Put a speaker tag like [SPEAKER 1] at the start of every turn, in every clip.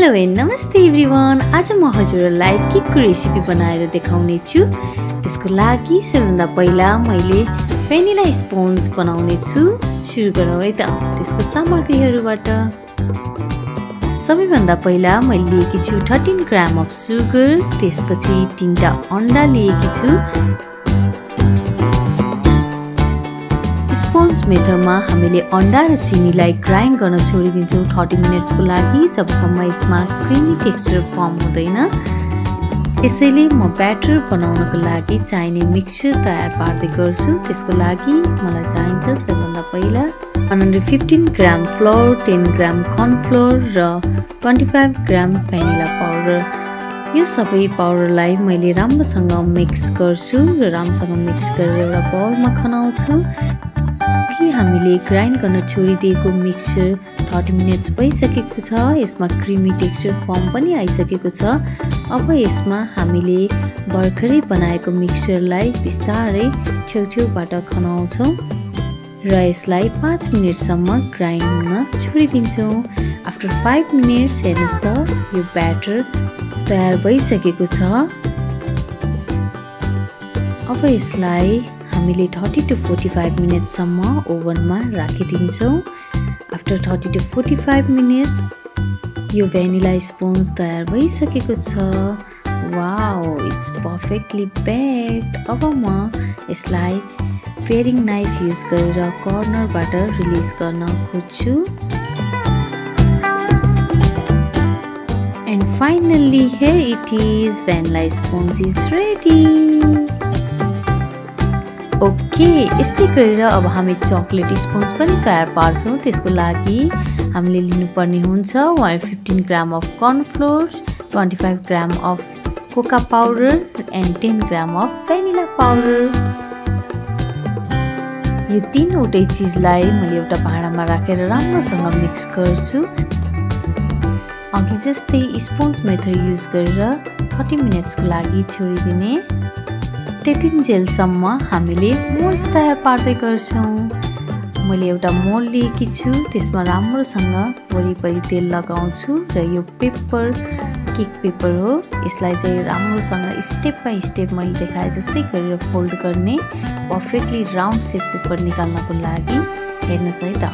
[SPEAKER 1] Hello and नमस्ते everyone. आज म हजुरहरूलाई केकको रेसिपी बनाएर देखाउने छु। त्यसको लागि सबैभन्दा पहिला मैले भेनिला स्पोन्ज बनाउने छु। सुरु गरौँ है त। त्यसको सामग्रीहरूबाट सबैभन्दा पहिला मैले लिएकी छु 13 ग्राम अफ सुगर, त्यसपछि 3टा अन्डा लिएकी छु। स्पोन्ज मेथडमा हामीले अन्डा र चिनीलाई ग्राइन्ड गर्न छोडिदिन्छौँ 30 मिनट्सको लागि, जबसम्म यसमा क्रिमी टेक्सचर फर्म हुँदैन। त्यसैले म ब्याटर बनाउनको लागि चाहिने मिक्सचर तयार पार्दै गर्छु। त्यसको लागि मलाई चाहिन्छ सबैभन्दा पहिला 115 ग्राम फ्लोर, 10 ग्राम कर्नफ्लोर र 25 ग्राम भेनिला पाउडर। यो सबै पाउडरलाई मैले राम्रोसँग मिक्स गर्छु र राम्रोसँग मिक्स गरेर एउटा बाउलमा खनाउँछु। हामीले ग्राइन्ड गर्न छोडिदिएको मिक्सचर 30 मिनट्स भइसकेको छ। यसमा क्रिमी टेक्सचर फर्म पनि आइसकेको छ। अब यसमा हामीले भर्खरै बनाएको मिक्सचरलाई बिस्तारै छेउछेउबाट खनाउँछौँ र यसलाई 5 मिनटसम्म ग्राइन्ड हुन छोडिदिन्छौँ। आफ्टर 5 मिनट्स हेर्नुहोस् त यो ब्याटर तयार भइसकेको छ। अब यसलाई हामीले 30 to 45 मिनटसम्म ओभनमा राखिदिन्छौँ। आफ्टर 30 to 45 मिनट्स यो भेनिला स्पोन्ज तयार भइसकेको छ। Wow, it's perfectly baked. अब म यसलाई पेयरिङ नाइफ युज गरेर कर्नरबाट रिलिज गर्न खोज्छु। And finally here it is, vanilla sponge is ready. Okay, यस्तै गरेर अब हामी चकलेट स्पोन्ज पनि तयार पार्छौँ। त्यसको लागि हामीले लिनुपर्ने हुन्छ 115 ग्राम of cornflour, 25 gram of Coca powder and 10 gram of vanilla powder. यो तीनवटै चिजलाई मैले एउटा भाँडामा राखेर राम्रोसँग मिक्स गर्छु। अघि जस्तै स्पोन्ज मेथड युज गरेर 30 मिनट्सको लागि छोडिदिने। त्यतिन्जेलसम्म हामीले मोल्ड्स तयार पार्दै गर्छौँ। मैले एउटा मोल्ड लिएकी छु, त्यसमा राम्रोसँग वरिपरि तेल लगाउँछु र यो पेपर केक पेपर हो। यसलाई चाहिँ राम्रोसँग स्टेप बाई स्टेप मैले देखाए जस्तै गरेर फोल्ड गर्ने, पर्फेक्टली राउन्ड सेप पेपर निकाल्नको लागि। हेर्नुहोस् है त।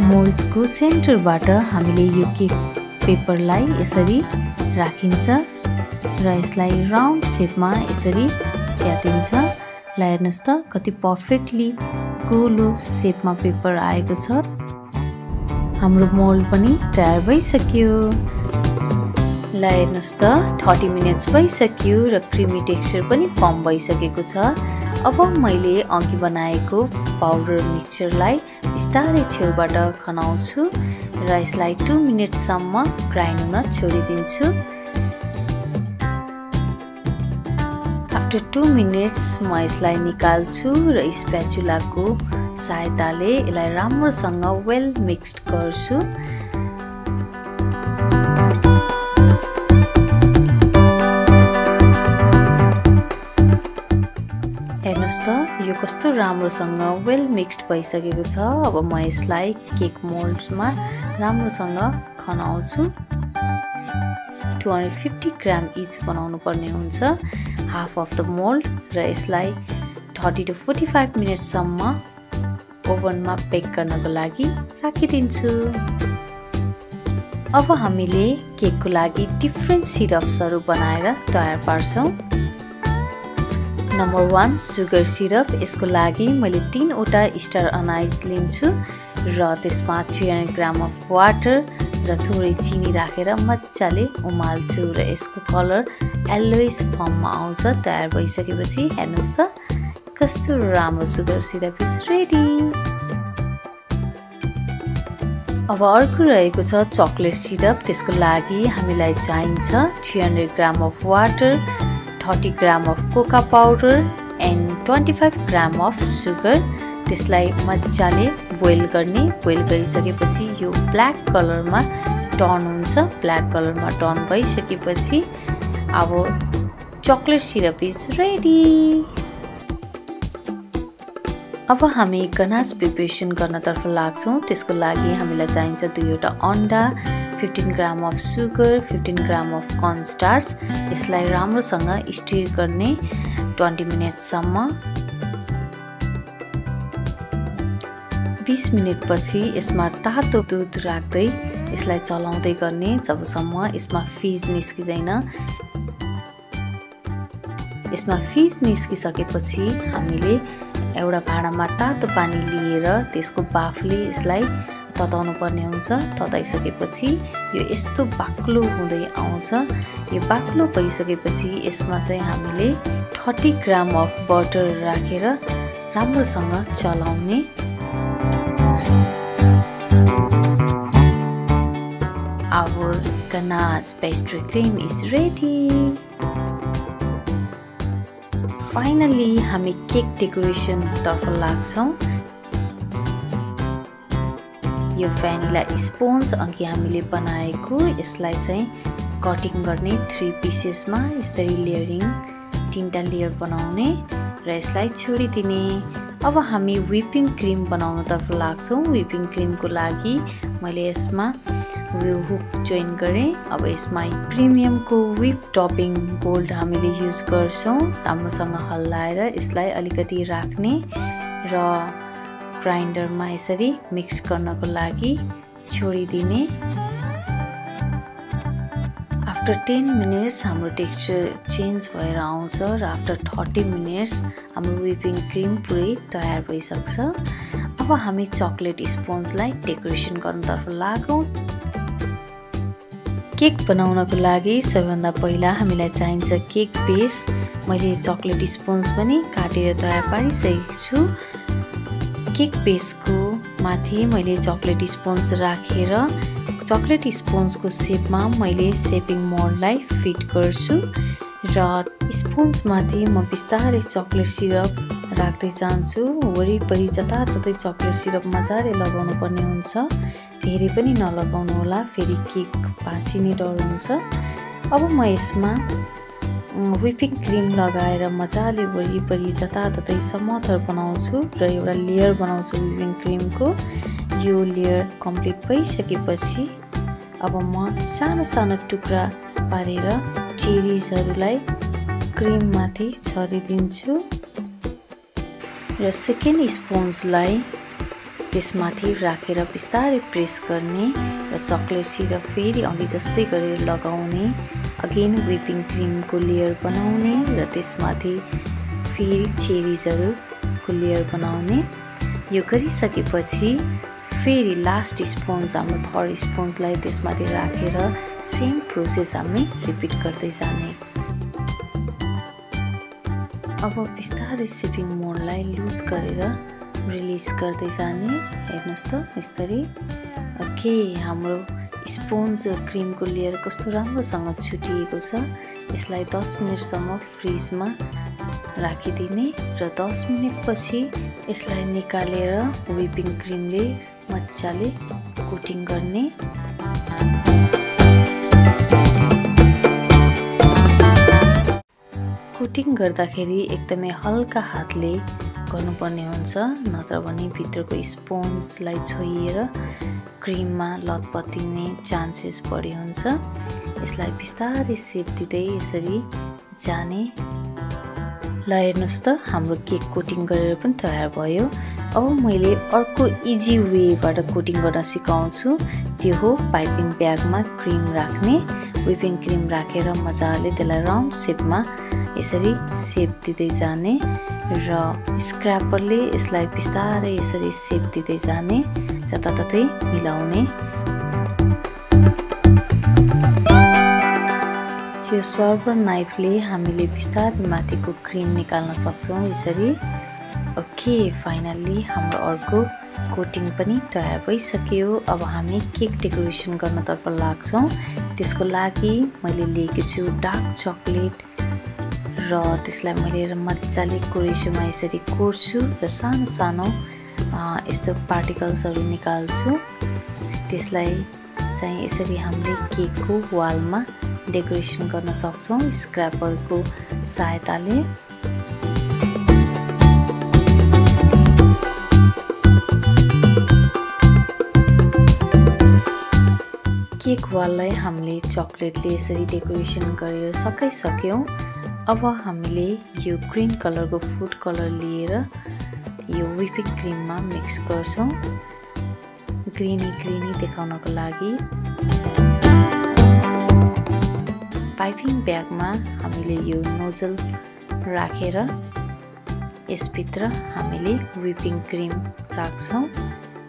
[SPEAKER 1] मोल्ड्सको सेन्टरबाट हामीले यो केक पेपरलाई यसरी राखिन्छ र यसलाई राउन्ड सेपमा यसरी च्यातिन्छ। ल हेर्नुहोस् त कति पर्फेक्टली गोलो सेपमा पेपर आएको छ। हाम्रो मोल्ड पनि तयार भइसक्यो। ल हेर्नुहोस् त 30 मिनट्स भइसक्यो र क्रिमी टेक्सचर पनि फर्म भइसकेको छ। अब मैले अघि बनाएको पाउडर मिक्सचरलाई बिस्तारै छेउबाट खनाउँछु र यसलाई 2 मिनटसम्म ग्राइन्ड हुन छोडिदिन्छु। आफ्टर 2 मिनट्स म यसलाई निकाल्छु र स्प्याचुलाको सहायताले यसलाई राम्रोसँग वेल मिक्स्ड गर्छु। हेर्नुहोस् त यो कस्तो राम्रोसँग वेल मिक्स्ड भइसकेको छ। अब म यसलाई केक मोल्ड्समा राम्रोसँग खनाउँछु। 250 ग्राम इच बनाउनु पर्ने हुन्छ, हाफ अफ द मोल्ड, र यसलाई 30 to 45 मिनटसम्म ओभनमा बेक गर्नको लागि राखिदिन्छु। अब हामीले केकको लागि डिफ्रेन्ट सिरप्सहरू बनाएर तयार पार्छौँ। Number 1 sugar syrup. यसको लागि मैले 3वटा स्टार अनाइज लिन्छु र त्यसमा 300 ग्राम अफ वाटर र थोरै चिनी राखेर मजाले उमाल्छु र यसको कलर येलोइस फर्ममा आउँछ। तयार भइसकेपछि हेर्नुहोस् त कस्तो राम्रो सुगर सिरप इज रेडी। अब अर्को रहेको छ चकलेट सिरप। त्यसको लागि हामीलाई चाहिन्छ 300 ग्राम of water, 30 gram of Coca powder and 25 gram of sugar. त्यसलाई मजाले बोइल गर्ने। बोइल गरिसकेपछि यो ब्ल्याक कलरमा टर्न हुन्छ। ब्ल्याक कलरमा टर्न भइसकेपछि अब चकलेट सिरप इज रेडी। अब हामी गनाच प्रिपरेसन गर्नतर्फ लाग्छौँ। त्यसको लागि हामीलाई चाहिन्छ 2वटा अन्डा, 15 gram of sugar, 15 gram of corn starch. यसलाई राम्रोसँग स्टिर गर्ने 20 मिनेटसम्म। 20 मिनेटपछि यसमा तातो दुध राख्दै यसलाई चलाउँदै गर्ने जबसम्म यसमा फिज निस्किँदैन। यसमा फिज निस्किसकेपछि हामीले एउटा भाँडामा तातो पानी लिएर त्यसको बाफले यसलाई तताउनु पर्ने हुन्छ। तताइसकेपछि यो यस्तो बाक्लो हुँदै आउँछ। यो बाक्लो भइसकेपछि यसमा चाहिँ हामीले 30 ग्राम अफ बटर राखेर राम्रोसँग चलाउने। Our ganache pastry cream is ready. Finally हामी केक डेकोरेसन तर्फ लाग्छौँ। यो भ्यानिला स्पोन्ज अघि हामीले बनाएको यसलाई चाहिँ कटिङ गर्ने 3 पिसेसमा यसरी लेयरिङ 3टा लेयर बनाउने र यसलाई छोडिदिने। अब हामी व्हिपिङ क्रिम बनाउनतर्फ लाग्छौँ। व्हिपिङ क्रिमको लागि मैले यसमा हुक जोइन गरेँ। अब यसमा प्रिमियमको व्हिप टपिङ गोल्ड हामीले युज गर्छौँ। राम्रोसँग हल्लाएर यसलाई अलिकति राख्ने र ग्राइन्डरमा यसरी मिक्स गर्नको लागि छोडिदिने। आफ्टर 10 मिनट्स हाम्रो टेक्सचर चेन्ज भएर आउँछ र आफ्टर 30 मिनट्स हाम्रो व्हिपिङ क्रिम पुरै तयार भइसक्छ। अब हामी चकलेट स्पोन्जलाई डेकोरेसन गर्नतर्फ लागौँ। केक बनाउनको लागि सबैभन्दा पहिला हामीलाई चाहिन्छ केक बेस। मैले चकलेट स्पोन्ज पनि काटेर तयार पारिसकेको छु। केक बेसको माथि मैले चकलेट स्पोन्ज राखेर चकलेट स्पोन्जको सेपमा मैले सेपिङ मोल्डलाई फिट गर्छु र स्पोन्जमाथि म बिस्तारै चकलेट सिरप राख्दै जान्छु। वरिपरि जताततै चकलेट सिरप मजाले लगाउनु पर्ने हुन्छ। धेरै पनि नलगाउनु होला, फेरि केक भाँचिने डर हुन्छ। अब म यसमा व्हिपिङ क्रिम लगाएर मजाले वरिपरि जताततै समथर बनाउँछु र एउटा लेयर बनाउँछु व्हिपिङ क्रिमको। यो लेयर कम्प्लिट भइसकेपछि अब म सानो सानो टुक्रा पारेर चेरिजहरूलाई क्रिममाथि छरिदिन्छु र सेकेन्ड स्पोन्जलाई त्यसमाथि राखेर बिस्तारै प्रेस गर्ने र चकलेट सिरप फेरि अघि जस्तै गरेर लगाउने। अगेन व्हिपिङ क्रिमको लेयर बनाउने र त्यसमाथि फेरि चेरिजहरूको लेयर बनाउने। यो गरिसकेपछि फेरि लास्ट स्पोन्ज हाम्रो थर्ड स्पोन्जलाई त्यसमाथि राखेर सेम प्रोसेस हामी रिपिट गर्दै जाने। अब बिस्तारै सेपिङ मोडलाई लुज गरेर रिलिज गर्दै जाने। हेर्नुहोस् त यसरी। ओके, हाम्रो स्पोन्ज क्रिमको लेयर कस्तो राम्रोसँग छुटिएको छ। यसलाई 10 मिनटसम्म फ्रिजमा राखिदिने र 10 मिनटपछि यसलाई निकालेर व्हिपिङ क्रिमले मजाले कोटिङ गर्ने। कोटिङ गर्दाखेरि एकदमै हल्का हातले गर्नुपर्ने हुन्छ, नत्र भने भित्रको स्पोन्जलाई छोइएर क्रिममा लतपतिने चान्सेस बढी हुन्छ। यसलाई बिस्तारै सेप दिँदै यसरी जाने। ल हेर्नुहोस् त हाम्रो केक कोटिङ गरेर पनि तयार भयो। अब मैले अर्को इजी वेबाट कोटिङ गर्न सिकाउँछु। त्यो हो पाइपिङ ब्यागमा क्रिम राख्ने। व्हिपिङ क्रिम राखेर मजाले त्यसलाई राउन्ड सेपमा यसरी सेप दिँदै जाने र स्क्र्यापरले यसलाई बिस्तारै यसरी सेप दिँदै जाने, जताततै मिलाउने। यो सर्भर नाइफले हामीले बिस्तारै माथिको क्रिम निकाल्न सक्छौँ यसरी। ओके, फाइनल्ली हाम्रो अर्को कोटिङ पनि तयार भइसक्यो। अब हामी केक डेकोरेसन गर्नतर्फ लाग्छौँ। त्यसको लागि मैले लिएको छु डार्क चकलेट र त्यसलाई मैले मजाले कोरेसोमा यसरी कोर्छु र सानो सानो यस्तो पार्टिकल्सहरू निकाल्छु। त्यसलाई चाहिँ यसरी हामीले केकको वालमा डेकोरेसन गर्न सक्छौँ स्क्रैपरको सहायताले। वाललाई हामीले चकलेटले यसरी डेकोरेसन गरेर सकिसक्यौं। अब हामीले यो ग्रीन कलरको फुड कलर लिएर यो व्हिपिङ क्रिममा मिक्स गर्छौं ग्रीनी देखाउनको लागि। पाइपिङ ब्यागमा हामीले यो नोजल राखेर यसभित्र हामीले व्हिपिङ क्रिम राख्छौं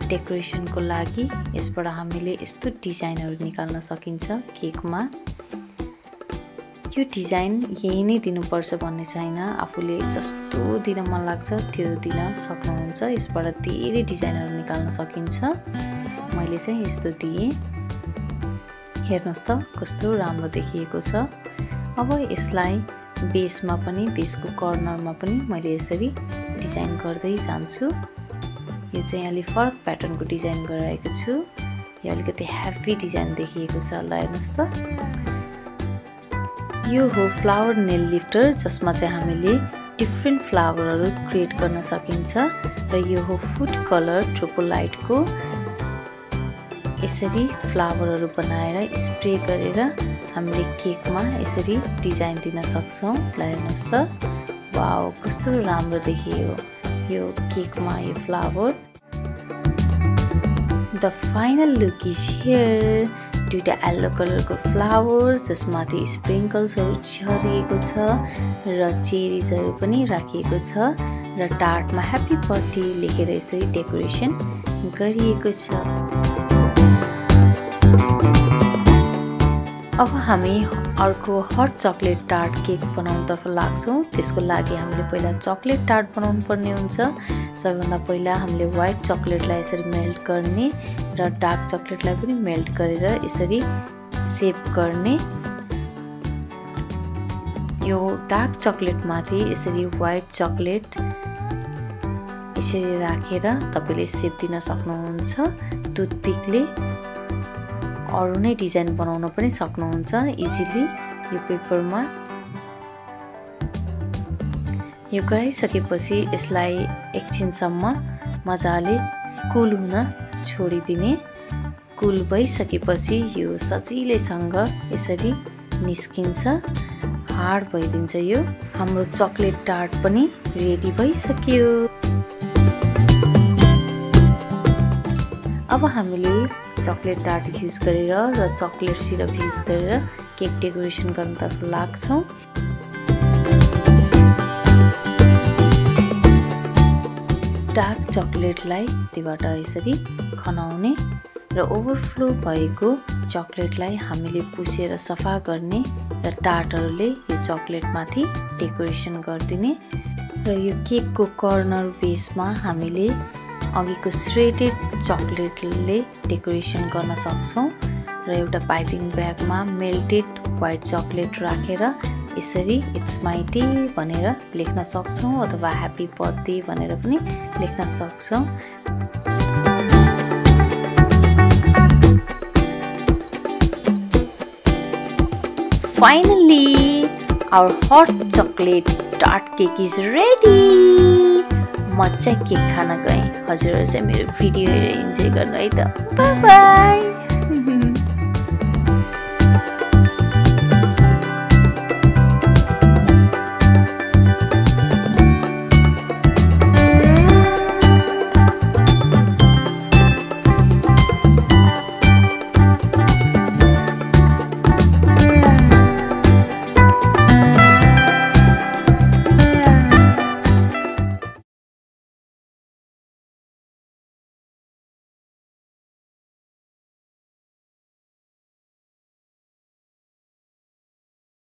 [SPEAKER 1] डेकोरेसनको लागि। यसबाट हामीले यस्तो डिजाइनहरु निकाल्न सकिन्छ केकमा। यो डिजाइन यही नै दिनुपर्छ भन्ने छैन, आफूले जस्तो दिन मन लाग्छ त्यो दिन सक्नुहुन्छ। यसबाट धेरै डिजाइनहरु निकाल्न सकिन्छ। मैले चाहिँ यस्तो दिए, हेर्नुस् त कस्तो राम्रो देखिएको छ। अब यसलाई बेसमा पनि, बेसको कर्नरमा पनि मैले यसरी डिजाइन गर्दै जान्छु। यो चाहिँ अलि फरक प्याटर्नको डिजाइन गराएको छु। यो अलिकति हेभी डिजाइन देखिएको छ। ल हेर्नुस् त, यो हो फ्लावर नेल लिफ्टर, जसमा चाहिँ हामीले डिफ्रेन्ट फ्लावरहरु क्रिएट गर्न सकिन्छ। र यो हो फुड कलर ट्रोपोलाइटको। यसरी फ्लावरहरु बनाएर स्प्रे गरेर हामीले केकमा यसरी डिजाइन दिन सक्छौं। ल हेर्नुस् त, वाउ कस्तो राम्रो देखियो यो केकमा यो flower. The final look is here. दुईटा येलो कलरको फ्लावर जसमाथि स्प्रिंकल्सहरु छरिएको छ र चेरीजहरु पनि राखिएको छ र टार्टमा ह्यापी बर्थडे लेखेर यसरी डेकोरेसन गरिएको छ। अब हामी अर्को हट चकलेट टार्ट केक बनाउनतर्फ लाग्छौं। त्यसको लागि हामीले पहिला चकलेट टार्ट बनाउनु पर्ने हुन्छ। सबैभन्दा पहिला हामीले व्हाइट चकलेटलाई यसरी मेल्ट गर्ने र डार्क चकलेटलाई पनि मेल्ट गरेर यसरी सेप गर्ने। यो डार्क चकलेट माथि यसरी व्हाइट चकलेट यसरी राखेर तपाईले सेप दिन सक्नुहुन्छ। टुथपिकले अरु नै डिजाइन बनाउन पनि सक्नुहुन्छ इजिली यो पेपरमा। यो गराइसकेपछि यसलाई एकछिनसम्म मजाले कुल हुन छोडिदिने। कुल भइसकेपछि यो सजिलैसँग यसरी निस्किन्छ, हार्ड भइदिन्छ। यो हाम्रो चकलेट टार्ट पनि रेडी भइसक्यो। अब हामीले चकलेट टार्ट युज गरेर र चकलेट सिरप युज गरेर केक डेकोरेसन गर्नतर्फ लाग्छौं। डार्क चकलेटलाई त्योबाट यसरी खनाउने र ओभरफ्लो भएको चकलेटलाई हामीले पुसेर सफा गर्ने र टार्टहरुले यो चकलेटमाथि डेकोरेसन गर्दिने। र यो केकको कर्नर बेसमा हामीले अघिको श्रेडेड चकलेटले डेकोरेसन गर्न सक्छौं र एउटा पाइपिङ ब्यागमा मेल्टेड व्हाइट चकलेट राखेर यसरी इट्स माई डे भनेर लेख्न सक्छौं अथवा ह्यापी बर्थडे भनेर पनि लेख्न सक्छौं। Finally, our hot chocolate tart cake is ready. म चाहिँ केक खान गएँ, हजुरहरु चाहिँ मेरो भिडियो हेरेर इन्जोय गर्नु है त। Bye bye.